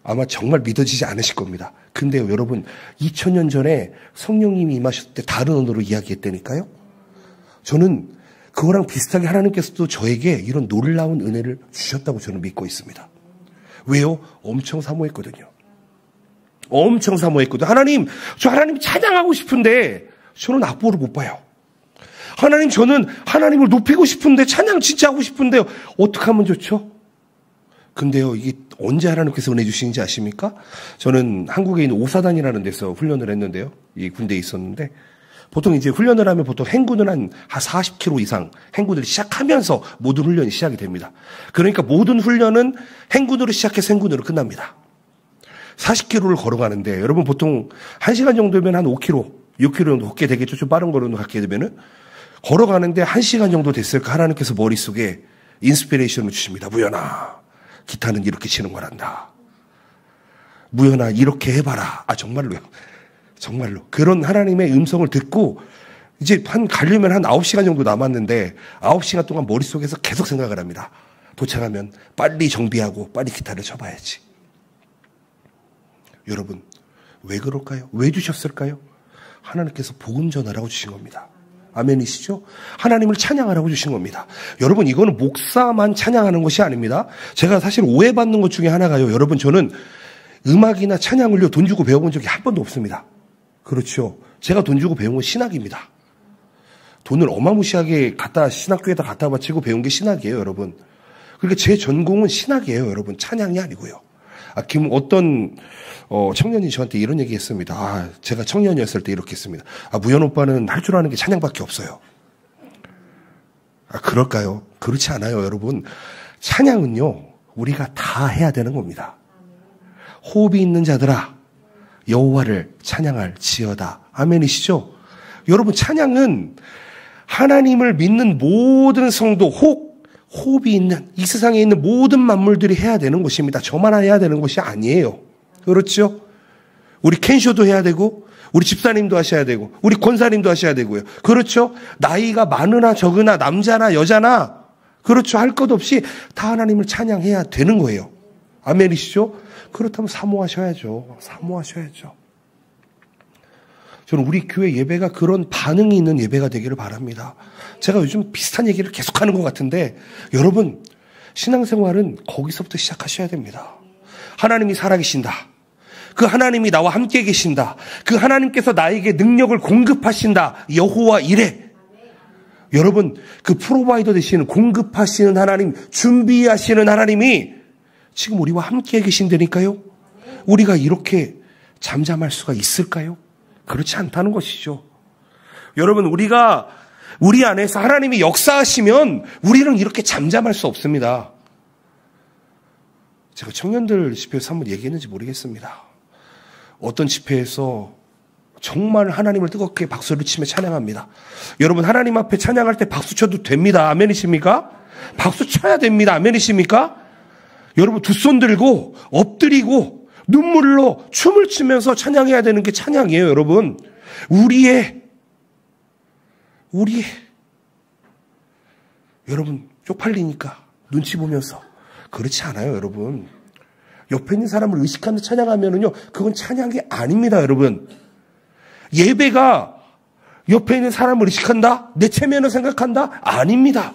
아마 정말 믿어지지 않으실 겁니다. 근데요, 여러분, 2000년 전에 성령님이 임하셨을 때 다른 언어로 이야기했다니까요. 저는 그거랑 비슷하게 하나님께서도 저에게 이런 놀라운 은혜를 주셨다고 저는 믿고 있습니다. 왜요? 엄청 사모했거든요. 엄청 사모했거든요. 하나님, 저 하나님 찬양하고 싶은데 저는 악보를 못 봐요. 하나님, 저는 하나님을 높이고 싶은데 찬양 진짜 하고 싶은데요. 어떻게 하면 좋죠? 근데요, 이게 언제 하나님께서 은혜 주시는지 아십니까? 저는 한국에 있는 오사단이라는 데서 훈련을 했는데요. 이 군대에 있었는데, 보통 이제 훈련을 하면 보통 행군을 한 40km 이상 행군을 시작하면서 모든 훈련이 시작이 됩니다. 그러니까 모든 훈련은 행군으로 시작해서 행군으로 끝납니다. 40km를 걸어가는데, 여러분 보통 1시간 정도면 한 5km, 6km 정도 걷게 되겠죠. 좀 빠른 걸로 갖게 되면은. 걸어가는데 1시간 정도 됐을까 하나님께서 머릿속에 인스피레이션을 주십니다. 무연아, 기타는 이렇게 치는 거란다. 무연아, 이렇게 해봐라. 정말로요. 정말로. 그런 하나님의 음성을 듣고 이제 가려면 한 9시간 정도 남았는데 9시간 동안 머릿속에서 계속 생각을 합니다. 도착하면 빨리 정비하고 빨리 기타를 쳐봐야지. 여러분, 왜 그럴까요? 왜 주셨을까요? 하나님께서 복음 전하라고 주신 겁니다. 아멘이시죠? 하나님을 찬양하라고 주신 겁니다. 여러분, 이거는 목사만 찬양하는 것이 아닙니다. 제가 사실 오해받는 것 중에 하나가요. 여러분, 저는 음악이나 찬양을요, 돈 주고 배워본 적이 한 번도 없습니다. 그렇죠. 제가 돈 주고 배운 건 신학입니다. 돈을 어마무시하게 신학교에다 갖다 바치고 배운 게 신학이에요, 여러분. 그러니까 제 전공은 신학이에요, 여러분. 찬양이 아니고요. 어떤 청년이 저한테 이런 얘기 했습니다. 제가 청년이었을 때 이렇게 했습니다. 무연 오빠는 할 줄 아는 게 찬양밖에 없어요. 그럴까요? 그렇지 않아요, 여러분. 찬양은요, 우리가 다 해야 되는 겁니다. 호흡이 있는 자들아, 여호와를 찬양할 지어다. 아멘이시죠? 여러분, 찬양은 하나님을 믿는 모든 성도, 호흡이 있는 이 세상에 있는 모든 만물들이 해야 되는 것입니다. 저만 해야 되는 것이 아니에요. 그렇죠? 우리 켄쇼도 해야 되고 우리 집사님도 하셔야 되고 우리 권사님도 하셔야 되고요. 그렇죠? 나이가 많으나 적으나 남자나 여자나 그렇죠. 할 것 없이 다 하나님을 찬양해야 되는 거예요. 아멘이시죠? 그렇다면 사모하셔야죠. 사모하셔야죠. 저는 우리 교회 예배가 그런 반응이 있는 예배가 되기를 바랍니다. 제가 요즘 비슷한 얘기를 계속하는 것 같은데 여러분 신앙생활은 거기서부터 시작하셔야 됩니다. 하나님이 살아계신다. 그 하나님이 나와 함께 계신다. 그 하나님께서 나에게 능력을 공급하신다. 여호와 이레. 여러분 그 프로바이더 되시는 공급하시는 하나님, 준비하시는 하나님이 지금 우리와 함께 계신다니까요. 우리가 이렇게 잠잠할 수가 있을까요? 그렇지 않다는 것이죠. 여러분 우리가 우리 안에서 하나님이 역사하시면 우리는 이렇게 잠잠할 수 없습니다. 제가 청년들 집회에서 한번 얘기했는지 모르겠습니다. 어떤 집회에서 정말 하나님을 뜨겁게 박수를 치며 찬양합니다. 여러분 하나님 앞에 찬양할 때 박수 쳐도 됩니다. 아멘이십니까? 박수 쳐야 됩니다. 아멘이십니까? 여러분 두 손 들고 엎드리고 눈물로 춤을 추면서 찬양해야 되는 게 찬양이에요. 여러분 우리의 여러분 쪽팔리니까 눈치 보면서 그렇지 않아요. 여러분 옆에 있는 사람을 의식하며 찬양하면은요 그건 찬양이 아닙니다. 여러분 예배가 옆에 있는 사람을 의식한다? 내 체면을 생각한다? 아닙니다.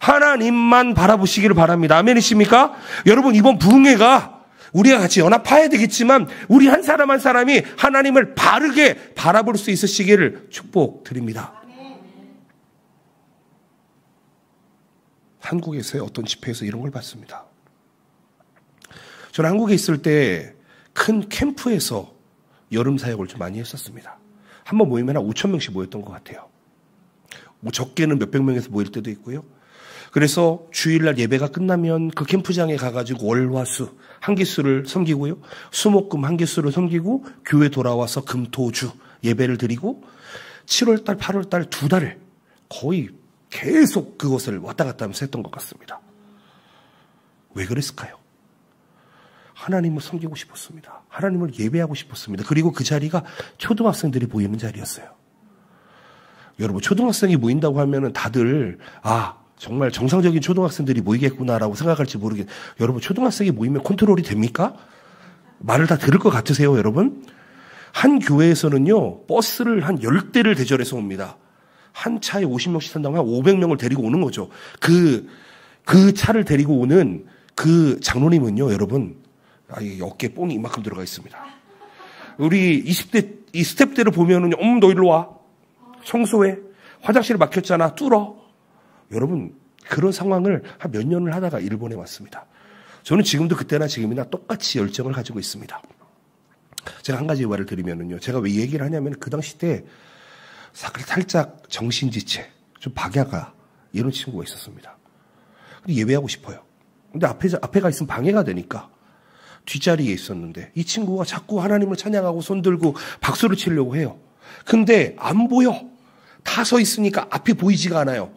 하나님만 바라보시기를 바랍니다. 아멘이십니까? 여러분 이번 부흥회가 우리가 같이 연합해야 되겠지만 우리 한 사람 한 사람이 하나님을 바르게 바라볼 수 있으시기를 축복드립니다. 한국에서의 어떤 집회에서 이런 걸 봤습니다. 저는 한국에 있을 때 큰 캠프에서 여름 사역을 좀 많이 했었습니다. 한번 모이면 한 5천 명씩 모였던 것 같아요. 뭐 적게는 몇백 명에서 모일 때도 있고요. 그래서 주일날 예배가 끝나면 그 캠프장에 가가지고 월화수 한 기수를 섬기고요. 수목금 한 기수를 섬기고 교회 돌아와서 금토주 예배를 드리고 7월달 8월달 2달 거의 계속 그것을 왔다 갔다 하면서 했던 것 같습니다. 왜 그랬을까요? 하나님을 섬기고 싶었습니다. 하나님을 예배하고 싶었습니다. 그리고 그 자리가 초등학생들이 모이는 자리였어요. 여러분 초등학생이 모인다고 하면은 다들 정말 정상적인 초등학생들이 모이겠구나라고 생각할지 모르겠는데 여러분 초등학생이 모이면 컨트롤이 됩니까? 말을 다 들을 것 같으세요 여러분? 한 교회에서는요 버스를 한 10대를 대절해서 옵니다. 한 차에 50명씩 탄다고 한 500명을 데리고 오는 거죠. 그 차를 데리고 오는 그 장로님은요 여러분 어깨에 뽕이 이만큼 들어가 있습니다. 우리 20대 이 스텝들을 보면은요 너 일로 와 청소해 화장실 막혔잖아 뚫어. 여러분 그런 상황을 한 몇 년을 하다가 일본에 왔습니다. 저는 지금도 그때나 지금이나 똑같이 열정을 가지고 있습니다. 제가 한 가지 말을 드리면은요 제가 왜 이 얘기를 하냐면 그 당시 때 살짝 정신지체 좀 박야가 이런 친구가 있었습니다. 근데 예배하고 싶어요. 근데 앞에가 있으면 방해가 되니까 뒷자리에 있었는데 이 친구가 자꾸 하나님을 찬양하고 손들고 박수를 치려고 해요. 근데 안 보여. 다 서 있으니까 앞이 보이지가 않아요.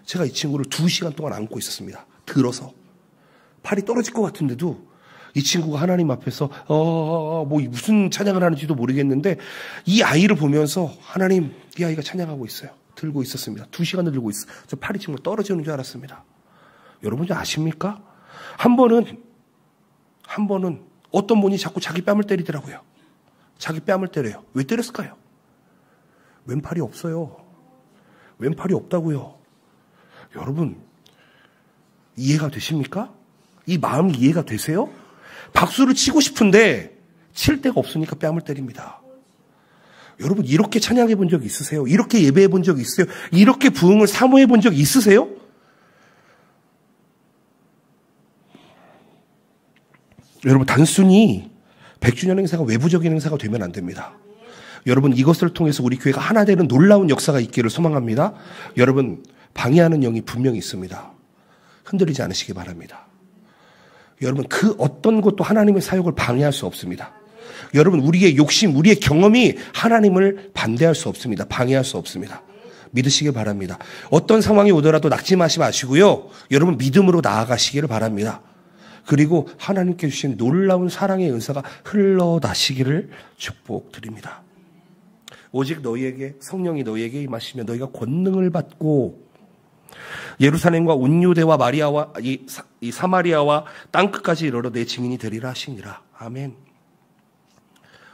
제가 이 친구를 2시간 동안 안고 있었습니다. 들어서. 팔이 떨어질 것 같은데도 이 친구가 하나님 앞에서 무슨 찬양을 하는지도 모르겠는데 이 아이를 보면서 하나님 이 아이가 찬양하고 있어요. 들고 있었습니다. 2시간을 들고 있어요. 저 팔이 정말 떨어지는 줄 알았습니다. 여러분 아십니까? 한 번은 어떤 분이 자꾸 자기 뺨을 때리더라고요. 자기 뺨을 때려요. 왜 때렸을까요? 왼팔이 없어요. 왼팔이 없다고요. 여러분 이해가 되십니까? 이 마음이 이해가 되세요? 박수를 치고 싶은데 칠 데가 없으니까 뺨을 때립니다. 여러분 이렇게 찬양해 본 적 있으세요? 이렇게 예배해 본 적 있으세요? 이렇게 부흥을 사모해 본 적 있으세요? 여러분 단순히 100주년 행사가 외부적인 행사가 되면 안 됩니다. 여러분 이것을 통해서 우리 교회가 하나 되는 놀라운 역사가 있기를 소망합니다. 여러분 방해하는 영이 분명히 있습니다. 흔들리지 않으시기 바랍니다. 여러분 그 어떤 것도 하나님의 사역을 방해할 수 없습니다. 여러분 우리의 욕심, 우리의 경험이 하나님을 반대할 수 없습니다. 방해할 수 없습니다. 믿으시길 바랍니다. 어떤 상황이 오더라도 낙심하지 마시고요. 여러분 믿음으로 나아가시기를 바랍니다. 그리고 하나님께 주신 놀라운 사랑의 은사가 흘러나시기를 축복드립니다. 오직 너희에게 성령이 너희에게 임하시며 너희가 권능을 받고 예루살렘과 온 유대와 마리아와 이 사마리아와 땅끝까지 이르러 내 증인이 되리라 하시니라. 아멘.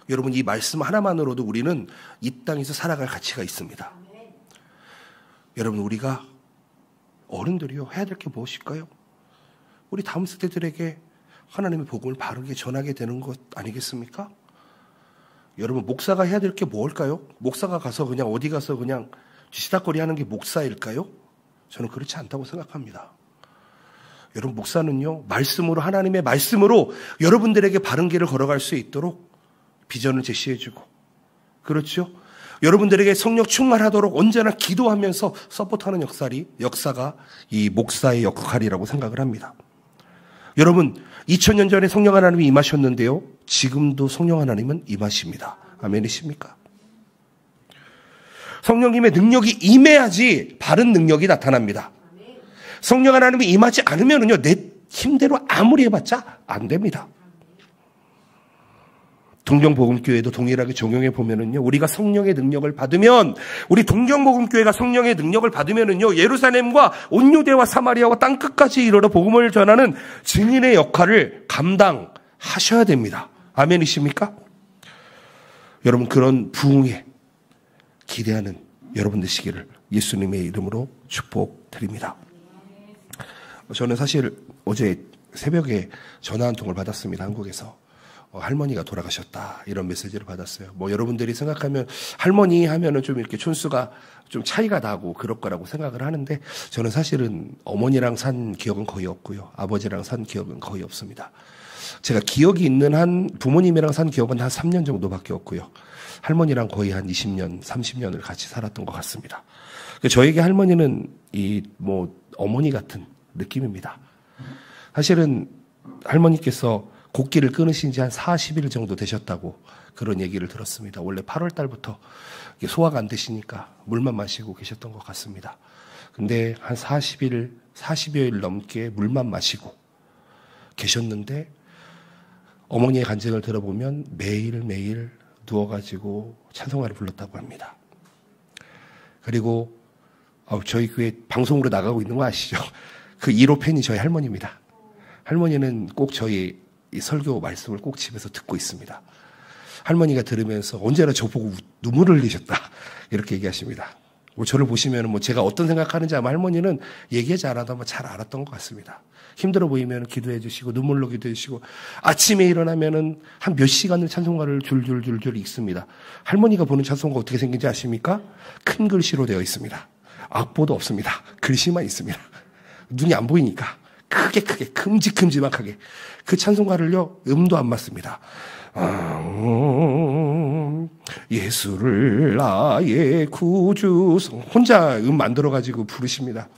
여러분, 이 말씀 하나만으로도 우리는 이 땅에서 살아갈 가치가 있습니다. 여러분, 우리가 어른들이요 해야 될 게 무엇일까요? 우리 다음 세대들에게 하나님의 복음을 바르게 전하게 되는 것 아니겠습니까? 여러분, 목사가 해야 될 게 뭘까요? 목사가 가서 그냥 어디 가서 그냥 쥐시닥거리 하는 게 목사일까요? 저는 그렇지 않다고 생각합니다. 여러분, 목사는요, 말씀으로, 하나님의 말씀으로 여러분들에게 바른 길을 걸어갈 수 있도록 비전을 제시해주고, 그렇죠? 여러분들에게 성령 충만하도록 언제나 기도하면서 서포트하는 역사가 이 목사의 역할이라고 생각을 합니다. 여러분, 2000년 전에 성령 하나님이 임하셨는데요, 지금도 성령 하나님은 임하십니다. 아멘이십니까? 성령님의 능력이 임해야지 바른 능력이 나타납니다. 성령 하나님이 임하지 않으면요, 내 힘대로 아무리 해봤자 안 됩니다. 동정복음교회도 동일하게 적용해 보면은요, 우리가 성령의 능력을 받으면, 우리 동정복음교회가 성령의 능력을 받으면은요, 예루살렘과 온 유대와 사마리아와 땅 끝까지 이르러 복음을 전하는 증인의 역할을 감당하셔야 됩니다. 아멘이십니까? 여러분, 그런 부흥에 기대하는 여러분 되시기를 예수님의 이름으로 축복드립니다. 저는 사실 어제 새벽에 전화 한 통을 받았습니다. 한국에서. 할머니가 돌아가셨다, 이런 메시지를 받았어요. 뭐 여러분들이 생각하면 할머니 하면은 좀 이렇게 촌수가 좀 차이가 나고 그럴 거라고 생각을 하는데, 저는 사실은 어머니랑 산 기억은 거의 없고요, 아버지랑 산 기억은 거의 없습니다. 제가 기억이 있는 한 부모님이랑 산 기억은 한 3년 정도밖에 없고요, 할머니랑 거의 한 20년, 30년을 같이 살았던 것 같습니다. 저에게 할머니는 어머니 같은 느낌입니다. 사실은 할머니께서 곡기를 끊으신 지 한 40일 정도 되셨다고 그런 얘기를 들었습니다. 원래 8월 달부터 소화가 안 되시니까 물만 마시고 계셨던 것 같습니다. 근데 한 40여일 넘게 물만 마시고 계셨는데, 어머니의 간증을 들어보면 매일매일 누워가지고 찬송가를 불렀다고 합니다. 그리고 저희 교회 방송으로 나가고 있는 거 아시죠? 그 1호 팬이 저희 할머니입니다. 할머니는 꼭 저희 이 설교 말씀을 꼭 집에서 듣고 있습니다. 할머니가 들으면서 언제나 저보고 눈물을 흘리셨다, 이렇게 얘기하십니다. 저를 보시면 제가 어떤 생각하는지 아마 할머니는 얘기하지 않아도 아마 잘 알았던 것 같습니다. 힘들어 보이면 기도해 주시고, 눈물로 기도해 주시고, 아침에 일어나면은 한 몇 시간을 찬송가를 줄줄줄줄 읽습니다. 할머니가 보는 찬송가 어떻게 생긴지 아십니까? 큰 글씨로 되어 있습니다. 악보도 없습니다. 글씨만 있습니다. 눈이 안 보이니까 크게 큼직큼직하게 그 찬송가를요, 음도 안 맞습니다. 예수를 나의 구주, 혼자 만들어가지고 부르십니다.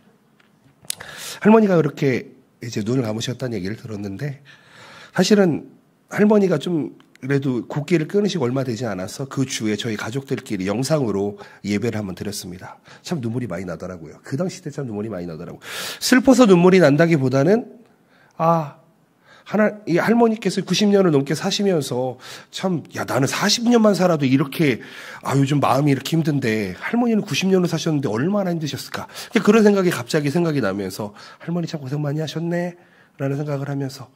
할머니가 그렇게 이제 눈을 감으셨다는 얘기를 들었는데, 사실은 할머니가 좀 그래도 곡기를 끊으시고 얼마 되지 않아서 그 주에 저희 가족들끼리 영상으로 예배를 한번 드렸습니다. 참 눈물이 많이 나더라고요. 그 당시 때 참 눈물이 많이 나더라고요. 슬퍼서 눈물이 난다기보다는, 이 할머니께서 90년을 넘게 사시면서 참, 나는 40년만 살아도 이렇게, 요즘 마음이 이렇게 힘든데, 할머니는 90년을 사셨는데 얼마나 힘드셨을까. 그런 생각이 갑자기 생각이 나면서, 할머니 참 고생 많이 하셨네, 라는 생각을 하면서,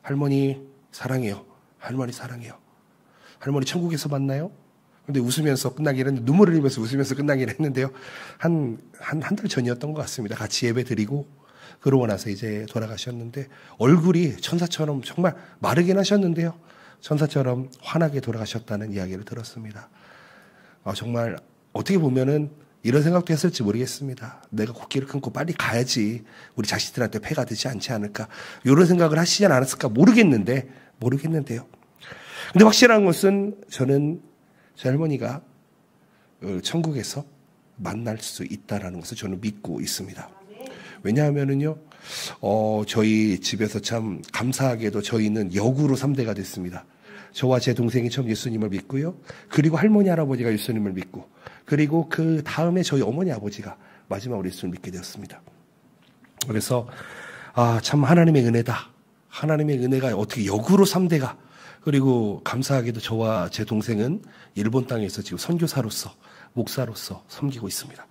할머니 사랑해요. 할머니 사랑해요. 할머니 천국에서 만나요? 근데 웃으면서 끝나긴 했는데, 눈물을 흘리면서 웃으면서 끝나긴 했는데요. 한 달 전이었던 것 같습니다. 같이 예배 드리고, 그러고 나서 이제 돌아가셨는데, 얼굴이 천사처럼 정말 마르긴 하셨는데요, 천사처럼 환하게 돌아가셨다는 이야기를 들었습니다. 정말 어떻게 보면은 이런 생각도 했을지 모르겠습니다. 내가 곡기를 끊고 빨리 가야지 우리 자식들한테 폐가 되지 않지 않을까, 이런 생각을 하시지 않았을까 모르겠는데요. 근데 확실한 것은, 저는 제 할머니가 천국에서 만날 수 있다라는 것을 저는 믿고 있습니다. 왜냐하면은요, 저희 집에서 참 감사하게도 저희는 역으로 3대가 됐습니다. 저와 제 동생이 처음 예수님을 믿고요, 그리고 할머니 할아버지가 예수님을 믿고, 그리고 그 다음에 저희 어머니 아버지가 마지막으로 예수님을 믿게 되었습니다. 그래서 참 하나님의 은혜다, 하나님의 은혜가 어떻게 역으로 3대가, 그리고 감사하게도 저와 제 동생은 일본 땅에서 지금 선교사로서, 목사로서 섬기고 있습니다.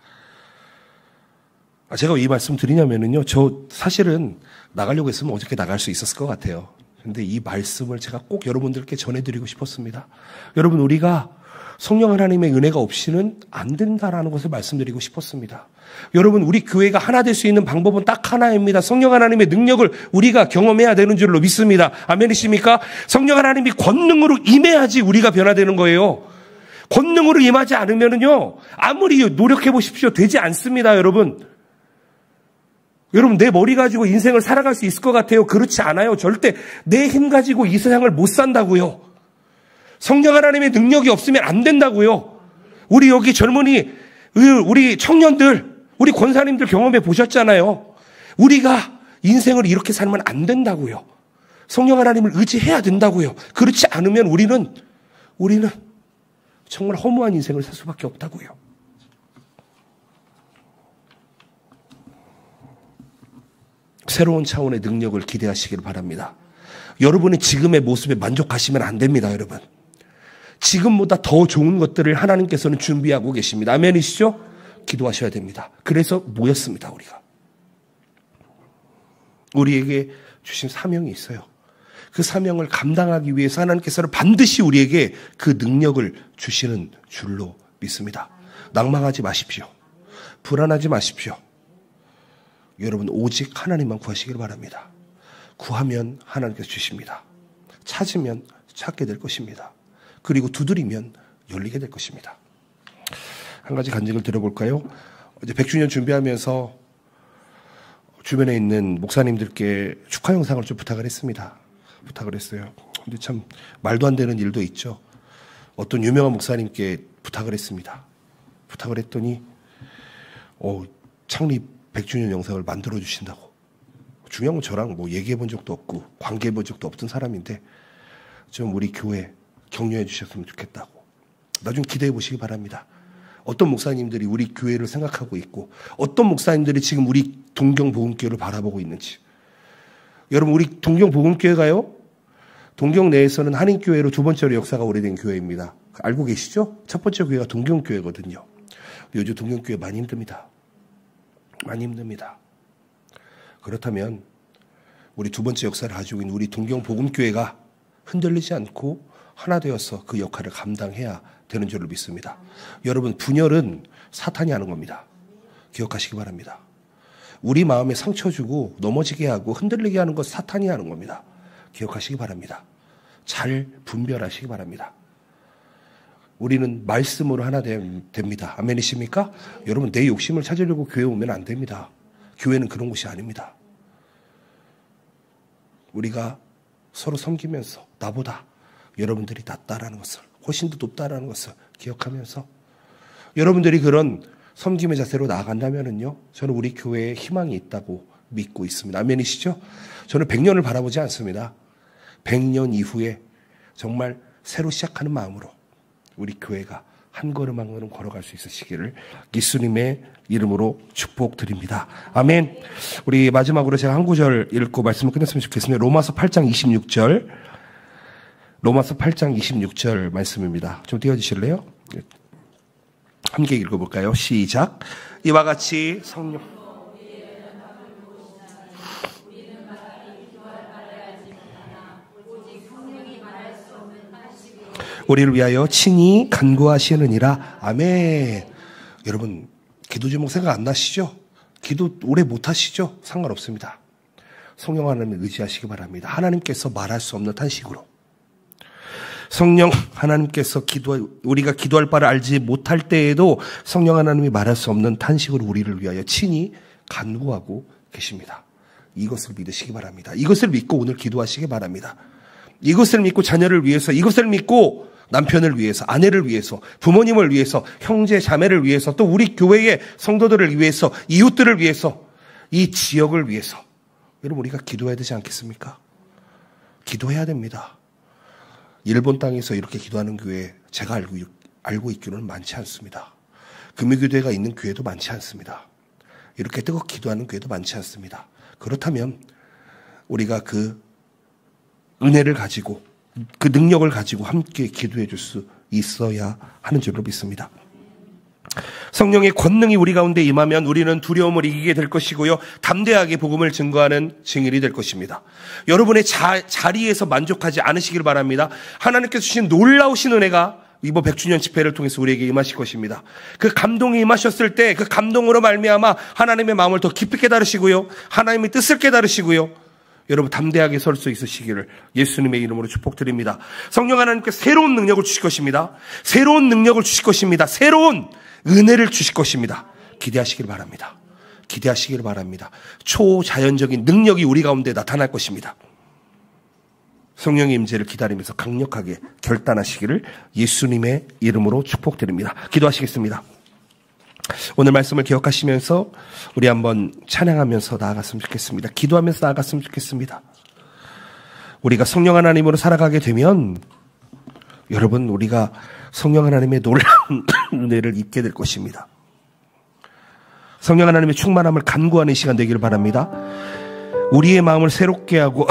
제가 왜 이 말씀 드리냐면요, 저 사실은 나가려고 했으면 어저께 나갈 수 있었을 것 같아요. 근데 이 말씀을 제가 꼭 여러분들께 전해드리고 싶었습니다. 여러분, 우리가 성령 하나님의 은혜가 없이는 안 된다라는 것을 말씀드리고 싶었습니다. 여러분, 우리 교회가 하나 될 수 있는 방법은 딱 하나입니다. 성령 하나님의 능력을 우리가 경험해야 되는 줄로 믿습니다. 아멘이십니까? 성령 하나님이 권능으로 임해야지 우리가 변화되는 거예요. 권능으로 임하지 않으면요, 아무리 노력해 보십시오, 되지 않습니다, 여러분. 여러분, 내 머리 가지고 인생을 살아갈 수 있을 것 같아요? 그렇지 않아요. 절대 내 힘 가지고 이 세상을 못 산다고요. 성령 하나님의 능력이 없으면 안 된다고요. 우리 여기 젊은이, 우리 청년들, 우리 권사님들 경험해 보셨잖아요. 우리가 인생을 이렇게 살면 안 된다고요. 성령 하나님을 의지해야 된다고요. 그렇지 않으면 우리는 정말 허무한 인생을 살 수밖에 없다고요. 새로운 차원의 능력을 기대하시길 바랍니다. 여러분의 지금의 모습에 만족하시면 안 됩니다, 여러분. 지금보다 더 좋은 것들을 하나님께서는 준비하고 계십니다. 아멘이시죠? 기도하셔야 됩니다. 그래서 모였습니다, 우리가. 우리에게 주신 사명이 있어요. 그 사명을 감당하기 위해서 하나님께서는 반드시 우리에게 그 능력을 주시는 줄로 믿습니다. 낭망하지 마십시오. 불안하지 마십시오. 여러분, 오직 하나님만 구하시길 바랍니다. 구하면 하나님께서 주십니다. 찾으면 찾게 될 것입니다. 그리고 두드리면 열리게 될 것입니다. 한 가지 간증을 들어볼까요? 이제 100주년 준비하면서 주변에 있는 목사님들께 축하 영상을 좀 부탁을 했습니다. 부탁을 했어요. 근데 참 말도 안 되는 일도 있죠. 어떤 유명한 목사님께 부탁을 했습니다. 부탁을 했더니 창립 100주년 영상을 만들어 주신다고. 중요한 건 저랑 뭐 얘기해 본 적도 없고 관계해 본 적도 없던 사람인데 좀 우리 교회 격려해 주셨으면 좋겠다고. 나중에 기대해 보시기 바랍니다. 어떤 목사님들이 우리 교회를 생각하고 있고 어떤 목사님들이 지금 우리 동경복음교회를 바라보고 있는지. 여러분, 우리 동경복음교회가요, 동경 내에서는 한인교회로 두 번째로 역사가 오래된 교회입니다. 알고 계시죠? 첫 번째 교회가 동경교회거든요. 요즘 동경교회 많이 힘듭니다. 많이 힘듭니다. 그렇다면 우리 두 번째 역사를 가지고 있는 우리 동경복음교회가 흔들리지 않고 하나 되어서 그 역할을 감당해야 되는 줄로 믿습니다. 여러분, 분열은 사탄이 하는 겁니다. 기억하시기 바랍니다. 우리 마음에 상처 주고 넘어지게 하고 흔들리게 하는 것 사탄이 하는 겁니다. 기억하시기 바랍니다. 잘 분별하시기 바랍니다. 우리는 말씀으로 하나 됩니다. 아멘이십니까? 여러분, 내 욕심을 찾으려고 교회 오면 안 됩니다. 교회는 그런 곳이 아닙니다. 우리가 서로 섬기면서 나보다 여러분들이 낫다라는 것을, 훨씬 더 높다라는 것을 기억하면서 여러분들이 그런 섬김의 자세로 나아간다면은요, 저는 우리 교회에 희망이 있다고 믿고 있습니다. 아멘이시죠? 저는 100년을 바라보지 않습니다. 100년 이후에 정말 새로 시작하는 마음으로 우리 교회가 한 걸음 한 걸음 걸어갈 수 있으시기를 예수님의 이름으로 축복드립니다. 아멘. 우리 마지막으로 제가 한 구절 읽고 말씀을 끝냈으면 좋겠습니다. 로마서 8장 26절. 로마서 8장 26절 말씀입니다. 좀 띄워주실래요? 함께 읽어볼까요? 시작. 이와 같이 성령 우리를 위하여 친히 간구하시느니라. 아멘. 여러분, 기도 제목 생각 안 나시죠? 기도 오래 못 하시죠? 상관없습니다. 성령 하나님을 의지하시기 바랍니다. 하나님께서 말할 수 없는 탄식으로, 성령 하나님께서 우리가 기도할 바를 알지 못할 때에도 성령 하나님이 말할 수 없는 탄식으로 우리를 위하여 친히 간구하고 계십니다. 이것을 믿으시기 바랍니다. 이것을 믿고 오늘 기도하시기 바랍니다. 이것을 믿고 자녀를 위해서, 이것을 믿고 남편을 위해서, 아내를 위해서, 부모님을 위해서, 형제 자매를 위해서, 또 우리 교회의 성도들을 위해서, 이웃들을 위해서, 이 지역을 위해서 여러분, 우리가 기도해야 되지 않겠습니까? 기도해야 됩니다. 일본 땅에서 이렇게 기도하는 교회 제가 알고 있기로는 많지 않습니다. 금요교대가 있는 교회도 많지 않습니다. 이렇게 뜨겁게 기도하는 교회도 많지 않습니다. 그렇다면 우리가 그 은혜를 가지고 그 능력을 가지고 함께 기도해 줄 수 있어야 하는 줄로 믿습니다. 성령의 권능이 우리 가운데 임하면 우리는 두려움을 이기게 될 것이고요, 담대하게 복음을 증거하는 증인이 될 것입니다. 여러분의 자리에서 만족하지 않으시길 바랍니다. 하나님께서 주신 놀라우신 은혜가 이번 100주년 집회를 통해서 우리에게 임하실 것입니다. 그 감동이 임하셨을 때 그 감동으로 말미암아 하나님의 마음을 더 깊이 깨달으시고요, 하나님의 뜻을 깨달으시고요, 여러분 담대하게 설 수 있으시기를 예수님의 이름으로 축복드립니다. 성령 하나님께서 새로운 능력을 주실 것입니다. 새로운 능력을 주실 것입니다. 새로운 은혜를 주실 것입니다. 기대하시길 바랍니다. 기대하시길 바랍니다. 초자연적인 능력이 우리 가운데 나타날 것입니다. 성령의 임재를 기다리면서 강력하게 결단하시기를 예수님의 이름으로 축복드립니다. 기도하시겠습니다. 오늘 말씀을 기억하시면서 우리 한번 찬양하면서 나아갔으면 좋겠습니다. 기도하면서 나아갔으면 좋겠습니다. 우리가 성령 하나님으로 살아가게 되면 여러분, 우리가 성령 하나님의 놀라운 은혜를 입게 될 것입니다. 성령 하나님의 충만함을 간구하는 시간 되기를 바랍니다. 우리의 마음을 새롭게 하고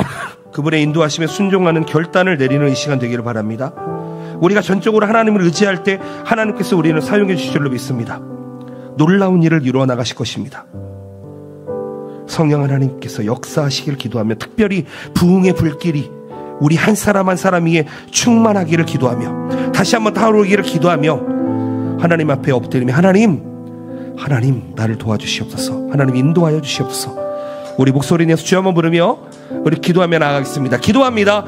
그분의 인도하심에 순종하는 결단을 내리는 이 시간 되기를 바랍니다. 우리가 전적으로 하나님을 의지할 때 하나님께서 우리를 사용해 주실 줄로 믿습니다. 놀라운 일을 이루어 나가실 것입니다. 성령 하나님께서 역사하시길 기도하며, 특별히 부흥의 불길이 우리 한 사람 한 사람 위에 충만하기를 기도하며, 다시 한번 타오르기를 기도하며 하나님 앞에 엎드리며, 하나님 나를 도와주시옵소서, 하나님 인도하여 주시옵소서. 우리 목소리 내서 주여 한번 부르며 우리 기도하며 나가겠습니다. 기도합니다.